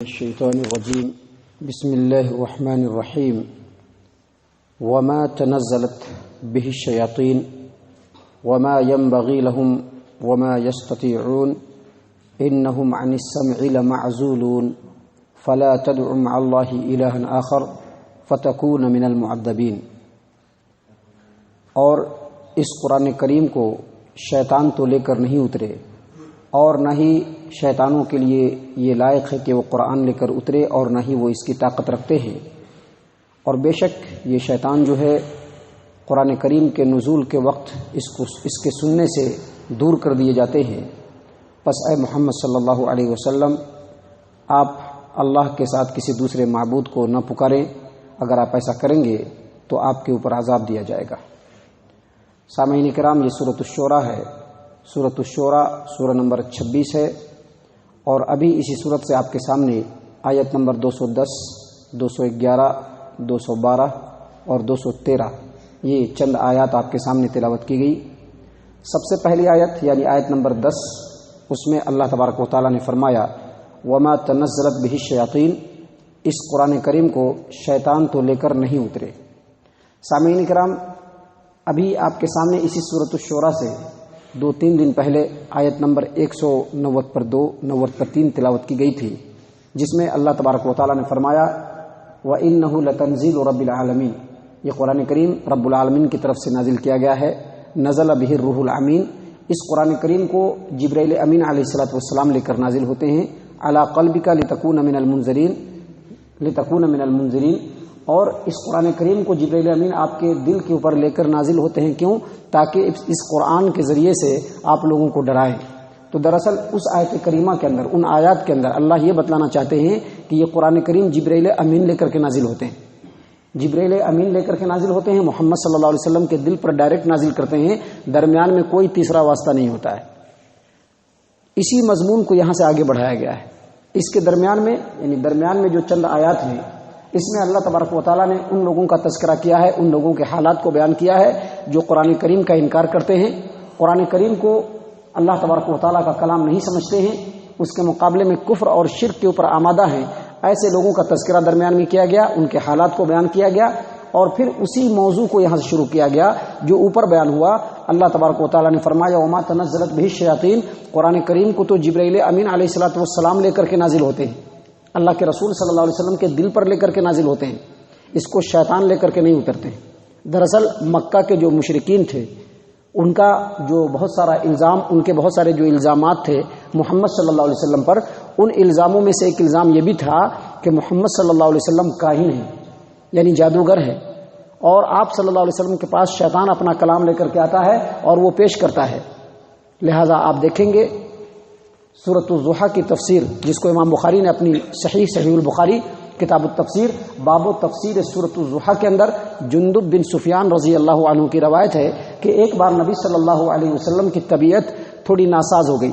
الشيطان الرجيم بسم الله الرحمن الرحيم وما تنزلت به الشياطين وما ينبغي لهم وما يستطيعون إنهم عن السمع لمعزولون فلا تدع مع الله إلها آخر فتكون من المعذبين۔ اور اس قرآن کریم کو شیطان تو لے کر نہیں اترے اور نہ ہی شیطانوں کے لیے یہ لائق ہے کہ وہ قرآن لے کر اترے اور نہ ہی وہ اس کی طاقت رکھتے ہیں، اور بے شک یہ شیطان جو ہے قرآن کریم کے نزول کے وقت اس کے سننے سے دور کر دیے جاتے ہیں۔ پس اے محمد صلی اللہ علیہ وسلم، آپ اللہ کے ساتھ کسی دوسرے معبود کو نہ پکاریں، اگر آپ ایسا کریں گے تو آپ کے اوپر عذاب دیا جائے گا۔ سامعین کرام، یہ سورۃ الشورى ہے۔ سورۃ الشورى سورہ نمبر 26 ہے، اور ابھی اسی سورت سے آپ کے سامنے آیت نمبر 210، 211، 212 اور 213 یہ چند آیات آپ کے سامنے تلاوت کی گئی۔ سب سے پہلی آیت یعنی آیت نمبر 10، اس میں اللہ تبارک و تعالیٰ نے فرمایا وما تنزلت به الشیاطین، اس قرآن کریم کو شیطان تو لے کر نہیں اترے۔ سامعین کرام، ابھی آپ کے سامنے اسی سورۃ الشورى سے 2-3 دن پہلے آیت نمبر 190 پر 2، 90 پر 3 تلاوت کی گئی تھی، جس میں اللہ تبارک و تعالیٰ نے فرمایا وَإِنَّهُ لَتَنزِيلُ رَبِّ الْعَالَمِينَ، یہ قرآن کریم رب العالمین کی طرف سے نازل کیا گیا ہے۔ نزل بہ الروح الامین، اس قرآن کریم کو جبرائیل امین علیہ السلام لے کر نازل ہوتے ہیں۔ علی قلبک لتکون من المنذرین، اور اس قرآن کریم کو جبرائیل امین آپ کے دل کے اوپر لے کر نازل ہوتے ہیں، کیوں؟ تاکہ اس قرآن کے ذریعے سے آپ لوگوں کو ڈرائیں۔ تو دراصل اس آیت کریمہ کے اندر، ان آیات کے اندر اللہ یہ بتلانا چاہتے ہیں کہ یہ قرآن کریم جبرائیل امین لے کر کے نازل ہوتے ہیں، جبرائیل امین لے کر کے نازل ہوتے ہیں، محمد صلی اللہ علیہ وسلم کے دل پر ڈائریکٹ نازل کرتے ہیں، درمیان میں کوئی تیسرا واسطہ نہیں ہوتا ہے۔ اسی مضمون کو یہاں سے آگے بڑھایا گیا ہے۔ اس کے درمیان میں یعنی درمیان میں جو چند آیات ہیں، اس میں اللہ تبارک و تعالیٰ نے ان لوگوں کا تذکرہ کیا ہے، ان لوگوں کے حالات کو بیان کیا ہے جو قرآن کریم کا انکار کرتے ہیں، قرآن کریم کو اللہ تبارک و تعالیٰ کا کلام نہیں سمجھتے ہیں، اس کے مقابلے میں کفر اور شرک کے اوپر آمادہ ہیں۔ ایسے لوگوں کا تذکرہ درمیان میں کیا گیا، ان کے حالات کو بیان کیا گیا، اور پھر اسی موضوع کو یہاں سے شروع کیا گیا جو اوپر بیان ہوا۔ اللہ تبارک و تعالیٰ نے فرمایا وما تنزلت به الشیاطین، قرآن کریم کو تو جبرائیل امین علیہ السلام لے کر کے نازل ہوتے ہیں، اللہ کے رسول صلی اللہ علیہ وسلم کے دل پر لے کر کے نازل ہوتے ہیں، اس کو شیطان لے کر کے نہیں اترتے ہیں۔ دراصل مکہ کے جو مشرکین تھے، ان کا جو بہت سارا الزام، ان کے بہت سارے جو الزامات تھے محمد صلی اللہ علیہ وسلم پر، ان الزاموں میں سے ایک الزام یہ بھی تھا کہ محمد صلی اللہ علیہ وسلم کاہن ہے، یعنی جادوگر ہے، اور آپ صلی اللہ علیہ وسلم کے پاس شیطان اپنا کلام لے کر کے آتا ہے اور وہ پیش کرتا ہے۔ لہذا آپ دیکھیں گے سورۃ الضحیٰ کی تفسیر، جس کو امام بخاری نے اپنی صحیح البخاری کتاب التفسیر باب تفسیر سورۃ الضحیٰ کے اندر جندب بن سفیان رضی اللہ عنہ کی روایت ہے کہ ایک بار نبی صلی اللہ علیہ وسلم کی طبیعت تھوڑی ناساز ہو گئی،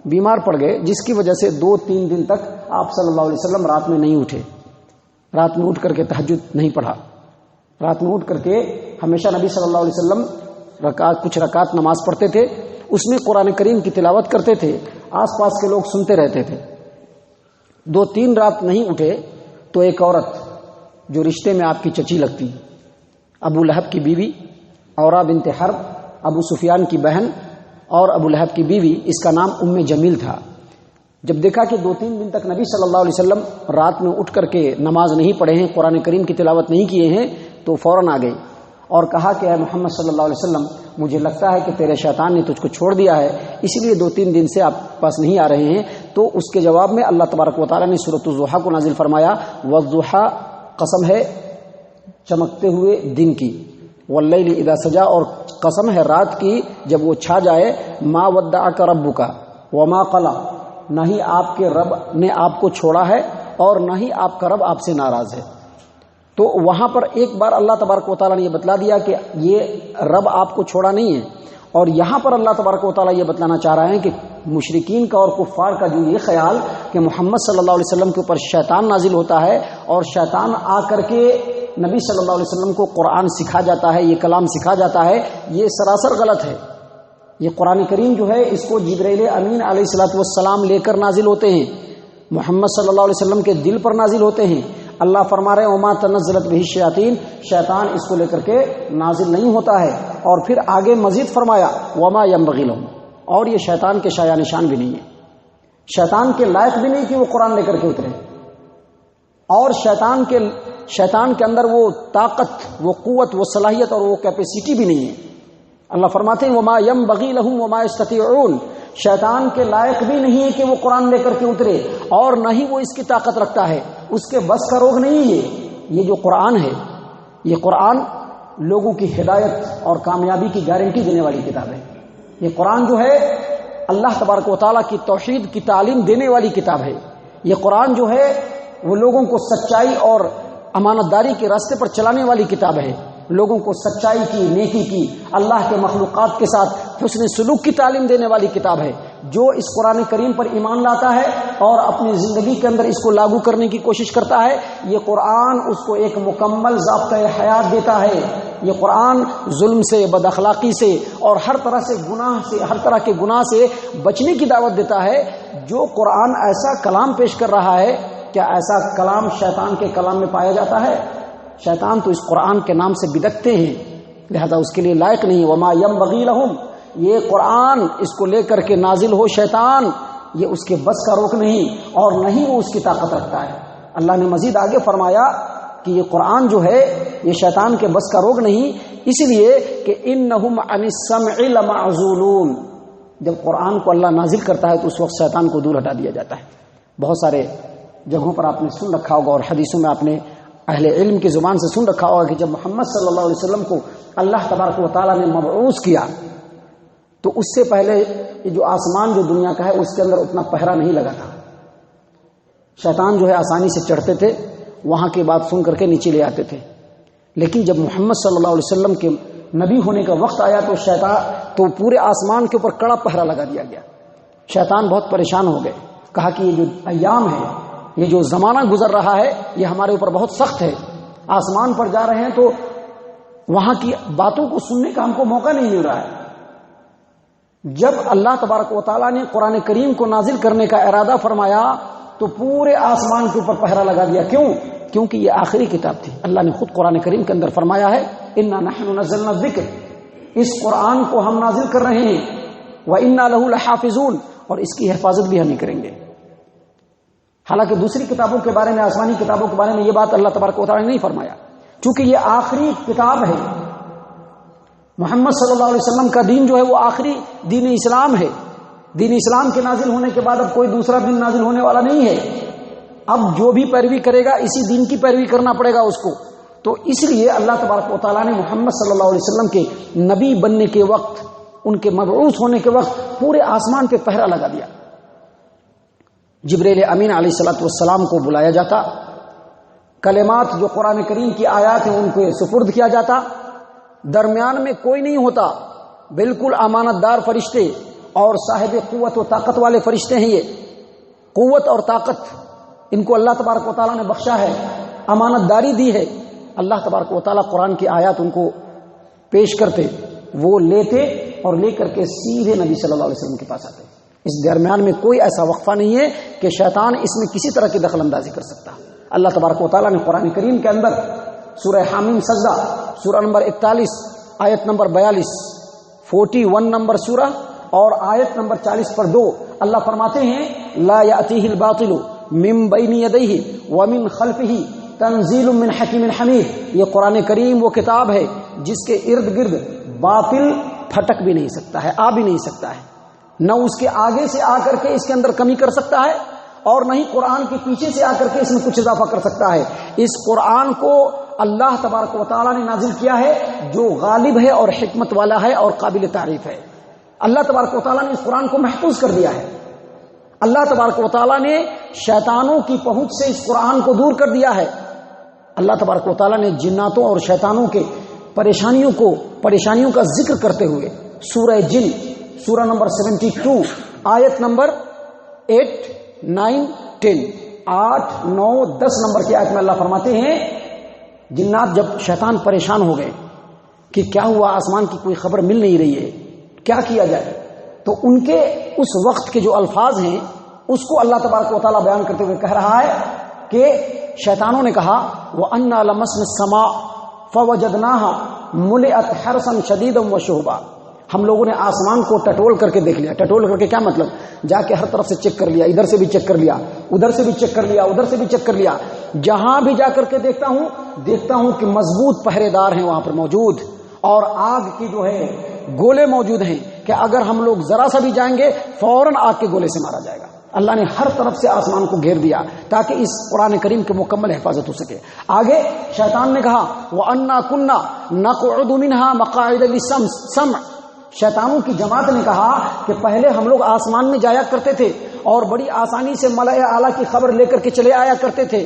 بیمار پڑ گئے، جس کی وجہ سے 2-3 دن تک آپ صلی اللہ علیہ وسلم رات میں نہیں اٹھے، رات میں اٹھ کر کے تہجد نہیں پڑھا، رات میں اٹھ کر کے ہمیشہ نبی صلی اللہ علیہ وسلم کچھ رکعات نماز پڑھتے تھے، اس میں قرآن کریم کی تلاوت کرتے تھے، آس پاس کے لوگ سنتے رہتے تھے۔ 2-3 رات نہیں اٹھے تو ایک عورت جو رشتے میں آپ کی چچی لگتی، ابو لہب کی بیوی اورا بنت حرب، ابو سفیان کی بہن اور ابو لہب کی بیوی، اس کا نام ام جمیل تھا، جب دیکھا کہ 2-3 دن تک نبی صلی اللہ علیہ وسلم رات میں اٹھ کر کے نماز نہیں پڑھے ہیں، قرآن کریم کی تلاوت نہیں کیے ہیں، تو فوراً آ گئی اور کہا کہ اے محمد صلی اللہ علیہ وسلم، مجھے لگتا ہے کہ تیرے شیطان نے تجھ کو چھوڑ دیا ہے، اس لیے 2-3 دن سے آپ پاس نہیں آ رہے ہیں۔ تو اس کے جواب میں اللہ تبارک و تعالیٰ نے سورۃ الضحیٰ کو نازل فرمایا والضحیٰ، قسم ہے چمکتے ہوئے دن کی، واللیل اذا سجا، اور قسم ہے رات کی جب وہ چھا جائے، ما ودعک ربک وما قلی، نہ ہی آپ کے رب نے آپ کو چھوڑا ہے اور نہ ہی آپ کا رب آپ سے ناراض ہے۔ تو وہاں پر ایک بار اللہ تبارک و تعالیٰ نے یہ بتلا دیا کہ یہ رب آپ کو چھوڑا نہیں ہے، اور یہاں پر اللہ تبارک و تعالیٰ یہ بتلانا چاہ رہے ہیں کہ مشرکین کا اور کفار کا جو یہ خیال کہ محمد صلی اللہ علیہ وسلم کے اوپر شیطان نازل ہوتا ہے اور شیطان آ کر کے نبی صلی اللہ علیہ وسلم کو قرآن سکھا جاتا ہے، یہ کلام سکھا جاتا ہے، یہ سراسر غلط ہے۔ یہ قرآن کریم جو ہے اس کو جبرائیل امین علیہ السلام لے کر نازل ہوتے ہیں، محمد صلی اللہ علیہ وسلم کے دل پر نازل ہوتے ہیں. اللہ فرما رہے ہیں وما تنزلت بہ الشیاطین، شیطان اس کو لے کر کے نازل نہیں ہوتا ہے. اور پھر آگے مزید فرمایا وما ینبغی لہم، اور یہ شیطان کے شایان نشان بھی نہیں ہے، شیطان کے لائق بھی نہیں کہ وہ قرآن لے کر کے اترے، اور شیطان کے اندر وہ طاقت، وہ قوت، وہ صلاحیت اور وہ کیپیسٹی بھی نہیں ہے. اللہ فرماتے ہیں وما ینبغی لہم وما یستطیعون، شیطان کے لائق بھی نہیں ہے کہ وہ قرآن لے کر کے اترے، اور نہ ہی وہ اس کی طاقت رکھتا ہے، اس کے بس کا روگ نہیں ہے. یہ جو قرآن ہے، یہ قرآن لوگوں کی ہدایت اور کامیابی کی گارنٹی دینے والی کتاب ہے. یہ قرآن جو ہے اللہ تبارک و تعالیٰ کی توحید کی تعلیم دینے والی کتاب ہے. یہ قرآن جو ہے وہ لوگوں کو سچائی اور امانت داری کے راستے پر چلانے والی کتاب ہے، لوگوں کو سچائی کی، نیکی کی، اللہ کے مخلوقات کے ساتھ حسن سلوک کی تعلیم دینے والی کتاب ہے. جو اس قرآن کریم پر ایمان لاتا ہے اور اپنی زندگی کے اندر اس کو لاگو کرنے کی کوشش کرتا ہے، یہ قرآن اس کو ایک مکمل ضابطۂ حیات دیتا ہے. یہ قرآن ظلم سے، بد اخلاقی سے اور ہر طرح سے گناہ سے، ہر طرح کے گناہ سے بچنے کی دعوت دیتا ہے. جو قرآن ایسا کلام پیش کر رہا ہے، کیا ایسا کلام شیطان کے کلام میں پایا جاتا ہے؟ شیطان تو اس قرآن کے نام سے بدکتے ہیں، لہذا اس کے لیے لائق نہیں. وما ینبغی لہم، یہ قرآن اس کو لے کر کے نازل ہو شیطان، یہ اس کے بس کا روک نہیں اور نہ ہی وہ اس کی طاقت رکھتا ہے. اللہ نے مزید آگے فرمایا کہ یہ قرآن جو ہے یہ شیطان کے بس کا روک نہیں، اس لیے کہ انہم عن السمع لمعزولون، جب قرآن کو اللہ نازل کرتا ہے تو اس وقت شیطان کو دور ہٹا دیا جاتا ہے. بہت سارے جگہوں پر آپ نے سن رکھا ہوگا اور حدیثوں میں آپ نے اہل علم کی زبان سے سن رکھا ہوگا کہ جب محمد صلی اللہ علیہ وسلم کو اللہ تبارک و تعالیٰ نے مبعوث کیا تو اس سے پہلے یہ جو آسمان جو دنیا کا ہے اس کے اندر اتنا پہرا نہیں لگا تھا. شیطان جو ہے آسانی سے چڑھتے تھے، وہاں کی بات سن کر کے نیچے لے آتے تھے. لیکن جب محمد صلی اللہ علیہ وسلم کے نبی ہونے کا وقت آیا تو تو پورے آسمان کے اوپر کڑا پہرا لگا دیا گیا. شیطان بہت پریشان ہو گئے، کہا کہ یہ جو ایام ہے، یہ جو زمانہ گزر رہا ہے یہ ہمارے اوپر بہت سخت ہے. آسمان پر جا رہے ہیں تو وہاں کی باتوں کو سننے کا ہم کو موقع نہیں مل رہا ہے. جب اللہ تبارک و تعالیٰ نے قرآن کریم کو نازل کرنے کا ارادہ فرمایا تو پورے آسمان کے اوپر پہرا لگا دیا. کیوں؟ کیونکہ یہ آخری کتاب تھی. اللہ نے خود قرآن کریم کے اندر فرمایا ہے انا نحن نزلنا الذکر، اس قرآن کو ہم نازل کر رہے ہیں، وَإِنَّا لَهُ لَحَافِظُونَ، اور اس کی حفاظت بھی ہم ہی کریں گے. حالانکہ دوسری کتابوں کے بارے میں، آسمانی کتابوں کے بارے میں یہ بات اللہ تبارک و تعالیٰ نے نہیں فرمایا، چونکہ یہ آخری کتاب ہے. محمد صلی اللہ علیہ وسلم کا دین جو ہے وہ آخری دین اسلام ہے. دین اسلام کے نازل ہونے کے بعد اب کوئی دوسرا دین نازل ہونے والا نہیں ہے. اب جو بھی پیروی کرے گا اسی دین کی پیروی کرنا پڑے گا اس کو. تو اس لیے اللہ تبارک و تعالیٰ نے محمد صلی اللہ علیہ وسلم کے نبی بننے کے وقت، ان کے مبعوث ہونے کے وقت پورے آسمان پہ پہرا لگا دیا. جبریل امین علیہ الصلوۃ والسلام کو بلایا جاتا، کلمات جو قرآن کریم کی آیات ہیں ان کو سپرد کیا جاتا، درمیان میں کوئی نہیں ہوتا، بالکل امانت دار فرشتے اور صاحب قوت و طاقت والے فرشتے ہیں. یہ قوت اور طاقت ان کو اللہ تبارک و تعالیٰ نے بخشا ہے، امانت داری دی ہے. اللہ تبارک و تعالیٰ قرآن کی آیات ان کو پیش کرتے، وہ لیتے اور لے کر کے سیدھے نبی صلی اللہ علیہ وسلم کے پاس آتے. اس درمیان میں کوئی ایسا وقفہ نہیں ہے کہ شیطان اس میں کسی طرح کی دخل اندازی کر سکتا. اللہ تبارک و تعالیٰ نے قرآن کریم کے اندر سورہ حامیم سجدہ، سورہ نمبر 41 آیت نمبر 42، 41 نمبر سورہ اور آیت نمبر 40 پر 2 اللہ فرماتے ہیں لا یأتیہ الباطل من بین یدیہ ومن خلفہ تنزیل من حکیم حمید. یہ قرآن کریم وہ کتاب ہے جس کے ارد گرد باطل پھٹک بھی نہیں سکتا ہے، آ بھی نہیں سکتا ہے، نہ اس کے آگے سے آ کر کے اس کے اندر کمی کر سکتا ہے اور نہ ہی قرآن کے پیچھے سے آ کر کے اس میں کچھ اضافہ کر سکتا ہے. اس قرآن کو اللہ تبارک و تعالیٰ نے نازل کیا ہے جو غالب ہے اور حکمت والا ہے اور قابل تعریف ہے. اللہ تبارک و تعالیٰ نے اس قرآن کو محفوظ کر دیا ہے. اللہ تبارک و تعالیٰ نے شیطانوں کی پہنچ سے اس قرآن کو دور کر دیا ہے. اللہ تبارک و تعالیٰ نے جناتوں اور شیطانوں کے پریشانیوں کا ذکر کرتے ہوئے سورہ جن، سورہ نمبر 72 آیت نمبر 8، 9، 10، 8، 9، 10 نمبر کی آیت میں اللہ فرماتے ہیں جنات جب شیطان پریشان ہو گئے کہ کیا ہوا، آسمان کی کوئی خبر مل نہیں رہی ہے، کیا کیا جائے، تو ان کے اس وقت کے جو الفاظ ہیں اس کو اللہ تبارک و تعالیٰ بیان کرتے ہوئے کہہ رہا ہے کہ شیطانوں نے کہا وَأَنَّا لَمَسْنَا السَّمَاءَ فَوَجَدْنَاهَا مُلِئَتْ حَرْسًا شَدِيدًا وَشُهُبًا، ہم لوگوں نے آسمان کو ٹٹول کر کے دیکھ لیا. ٹٹول کر کے کیا مطلب؟ جا کے ہر طرف سے چیک کر لیا، ادھر سے بھی چیک کر لیا، ادھر سے بھی چیک کر لیا، ادھر سے بھی چیک کر لیا. جہاں بھی جا کر کے دیکھتا ہوں کہ مضبوط پہرے دار ہیں وہاں پر موجود، اور آگ کی جو ہے گولے موجود ہیں کہ اگر ہم لوگ ذرا سا بھی جائیں گے فوراً آگ کے گولے سے مارا جائے گا. اللہ نے ہر طرف سے آسمان کو گھیر دیا تاکہ اس قرآن کریم کی مکمل حفاظت ہو سکے. آگے شیطان نے کہا وَأَنَّا كُنَّا نَقْعُدُ مِنْهَا مَقَاعِدَ لِلسَّمْعِ، شیطانوں کی جماعت نے کہا کہ پہلے ہم لوگ آسمان میں جایا کرتے تھے اور بڑی آسانی سے ملائے اعلیٰ کی خبر لے کر کے چلے آیا کرتے تھے.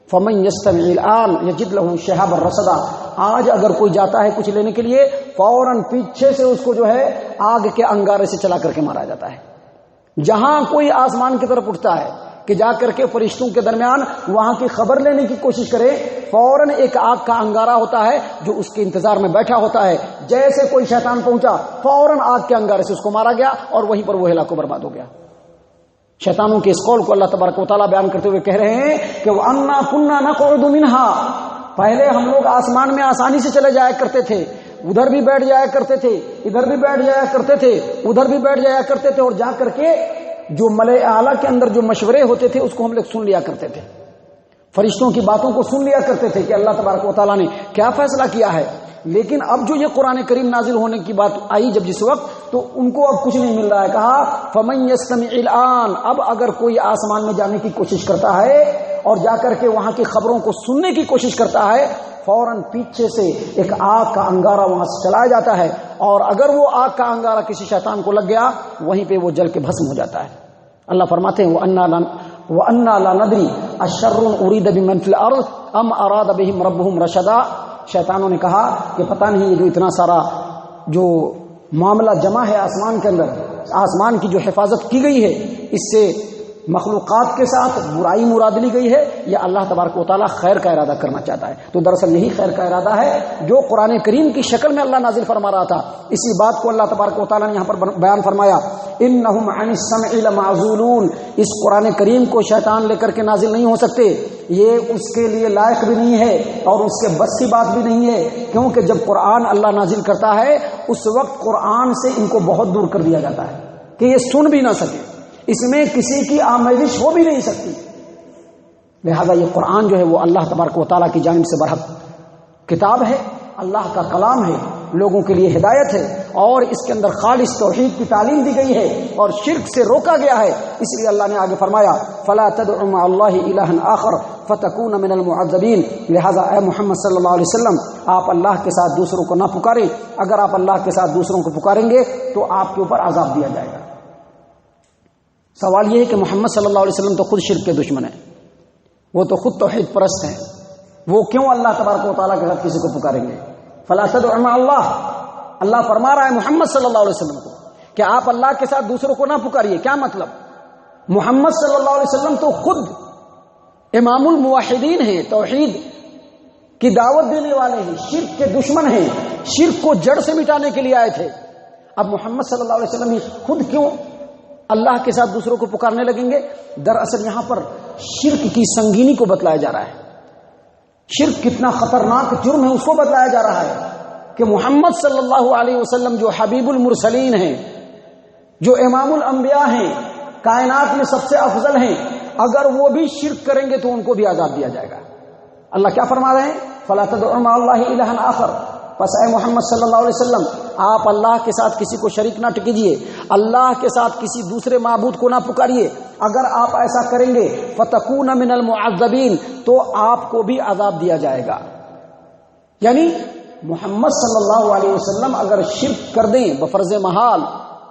فَمَن يَسْتَمِعِ الْآنَ يَجِدْ لَهُ شِهَابًا رَصَدًا، آج اگر کوئی جاتا ہے کچھ لینے کے لیے فوراً پیچھے سے اس کو جو ہے آگ کے انگارے سے چلا کر کے مارا جاتا ہے. جہاں کوئی آسمان کی طرف اٹھتا ہے کہ جا کر کے فرشتوں کے درمیان وہاں کی خبر لینے کی کوشش کرے، فوراً ایک آگ کا انگارہ ہوتا ہے جو اس کے انتظار میں بیٹھا ہوتا ہے. جیسے کوئی شیطان پہنچا فوراً آگ کے انگارے سے اس کو مارا گیا اور وہیں پر وہ ہلاک و برباد ہو گیا. شیطانوں کے اس قول کو اللہ تبارک و تعالیٰ بیان کرتے ہوئے کہہ رہے ہیں کہ وَأَنَّا كُنَّا نَقْعُدُ مِنْهَا، پہلے ہم لوگ آسمان میں آسانی سے چلے جایا کرتے تھے، ادھر بھی بیٹھ جایا کرتے تھے، ادھر بھی بیٹھ جایا کرتے تھے، ادھر بھی بیٹھ جایا کرتے تھے، اور جا کر کے جو ملائے اعلیٰ کے اندر جو مشورے ہوتے تھے اس کو ہم لوگ سن لیا کرتے تھے، فرشتوں کی باتوں کو سن لیا کرتے تھے کہ اللہ تبارک و تعالیٰ نے کیا فیصلہ کیا ہے. لیکن اب جو یہ قرآن کریم نازل ہونے کی بات آئی جب جس وقت، تو ان کو اب کچھ نہیں مل رہا ہے. کہا فَمَن يَسْتَمِعِ الْآنَ، اب اگر کوئی آسمان میں جانے کی کوشش کرتا ہے اور جا کر کے وہاں کی خبروں کو سننے کی کوشش کرتا ہے، فوراً پیچھے سے ایک آگ کا انگارہ وہاں سے چلایا جاتا ہے، اور اگر وہ آگ کا انگارہ کسی شیطان کو لگ گیا وہیں پہ وہ جل کے بھسم ہو جاتا ہے. اللہ فرماتے ہیں وَأَنَّا لَا نَدْرِي أَشَرٌّ أُرِيدَ بِمَنْ فِي الْأَرْضِ أَمْ أَرَادَ بِهِمْ رَبُّهُمْ رَشَدًا. شیطانوں نے کہا کہ پتہ نہیں یہ جو اتنا سارا جو معاملہ جمع ہے آسمان کے اندر، آسمان کی جو حفاظت کی گئی ہے، اس سے مخلوقات کے ساتھ برائی مراد لی گئی ہے یا اللہ تبارک و تعالیٰ خیر کا ارادہ کرنا چاہتا ہے. تو دراصل یہی خیر کا ارادہ ہے جو قرآن کریم کی شکل میں اللہ نازل فرما رہا تھا. اسی بات کو اللہ تبارک و تعالیٰ نے یہاں پر بیان فرمایا انہم عن السمع لمعزولون، اس قرآن کریم کو شیطان لے کر کے نازل نہیں ہو سکتے، یہ اس کے لیے لائق بھی نہیں ہے اور اس کے بس کی بات بھی نہیں ہے، کیونکہ جب قرآن اللہ نازل کرتا ہے اس وقت قرآن سے ان کو بہت دور کر دیا جاتا ہے کہ یہ سن بھی نہ سکے، اس میں کسی کی آمیزش ہو بھی نہیں سکتی. لہذا یہ قرآن جو ہے وہ اللہ تبارک و تعالیٰ کی جانب سے برحق کتاب ہے، اللہ کا کلام ہے، لوگوں کے لیے ہدایت ہے، اور اس کے اندر خالص توحید کی تعلیم دی گئی ہے اور شرک سے روکا گیا ہے. اس لیے اللہ نے آگے فرمایا فلا تدع مع اللہ الہا آخر فتکون من المعذبین. لہذا اے محمد صلی اللہ علیہ وسلم آپ اللہ کے ساتھ دوسروں کو نہ پکاریں، اگر آپ اللہ کے ساتھ دوسروں کو پکاریں گے تو آپ کے اوپر عذاب دیا جائے گا. سوال یہ ہے کہ محمد صلی اللہ علیہ وسلم تو خود شرک کے دشمن ہیں، وہ تو خود توحید پرست ہیں، وہ کیوں اللہ تبارک و تعالیٰ کے ساتھ کسی کو پکاریں گے؟ فلا تدع مع اللہ، اللہ فرما رہا ہے محمد صلی اللہ علیہ وسلم کو کہ آپ اللہ کے ساتھ دوسروں کو نہ پکاریے. کیا مطلب؟ محمد صلی اللہ علیہ وسلم تو خود امام الموحدین ہیں، توحید کی دعوت دینے والے ہیں، شرک کے دشمن ہیں، شرک کو جڑ سے مٹانے کے لیے آئے تھے. اب محمد صلی اللہ علیہ وسلم ہی خود کیوں اللہ کے ساتھ دوسروں کو پکارنے لگیں گے؟ دراصل یہاں پر شرک کی سنگینی کو بتلایا جا رہا ہے، شرک کتنا خطرناک جرم ہے اس کو بتلایا جا رہا ہے کہ محمد صلی اللہ علیہ وسلم جو حبیب المرسلین ہیں، جو امام الانبیاء ہیں، کائنات میں سب سے افضل ہیں، اگر وہ بھی شرک کریں گے تو ان کو بھی عذاب دیا جائے گا. اللہ کیا فرما رہے ہیں؟ فلا تدع مع اللہ الہا آخر. پس اے محمد صلی اللہ علیہ وسلم آپ اللہ کے ساتھ کسی کو شریک نہ کیجیے، اللہ کے ساتھ کسی دوسرے معبود کو نہ پکاریے. اگر آپ ایسا کریں گے فتکون من المعذبین، تو آپ کو بھی عذاب دیا جائے گا. یعنی محمد صلی اللہ علیہ وسلم اگر شرک کر دیں بفرض محال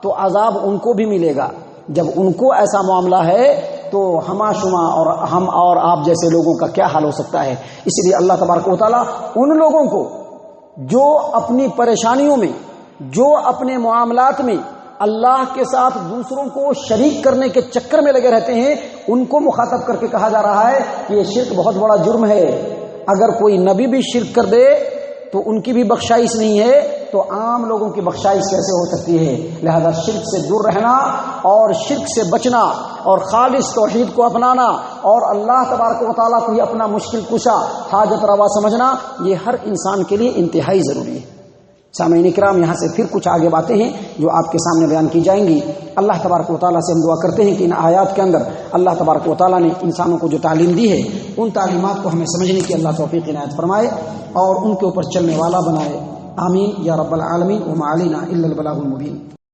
تو عذاب ان کو بھی ملے گا. جب ان کو ایسا معاملہ ہے تو ہما شما اور ہم اور آپ جیسے لوگوں کا کیا حال ہو سکتا ہے؟ اس لیے اللہ تبارک و تعالیٰ ان لوگوں کو جو اپنی پریشانیوں میں، جو اپنے معاملات میں اللہ کے ساتھ دوسروں کو شریک کرنے کے چکر میں لگے رہتے ہیں، ان کو مخاطب کر کے کہا جا رہا ہے کہ یہ شرک بہت بڑا جرم ہے. اگر کوئی نبی بھی شرک کر دے تو ان کی بھی بخشائش نہیں ہے، تو عام لوگوں کی بخشائش کیسے ہو سکتی ہے؟ لہذا شرک سے دور رہنا اور شرک سے بچنا اور خالص توحید کو اپنانا اور اللہ تبارک و تعالیٰ کو ہی اپنا مشکل کشا حاجت روا سمجھنا، یہ ہر انسان کے لیے انتہائی ضروری ہے۔ سامعین کرام، یہاں سے پھر کچھ آگے باتیں ہیں جو آپ کے سامنے بیان کی جائیں گی۔ اللہ تبارک و تعالیٰ سے ہم دعا کرتے ہیں کہ ان آیات کے اندر اللہ تبارک و تعالیٰ نے انسانوں کو جو تعلیم دی ہے ان تعلیمات کو ہمیں سمجھنے کی اللہ توفیق عنایت فرمائے اور ان کے اوپر چلنے والا بنائے۔ آمین یا رب العالمین۔ وما علینا الا البلاغ المبین۔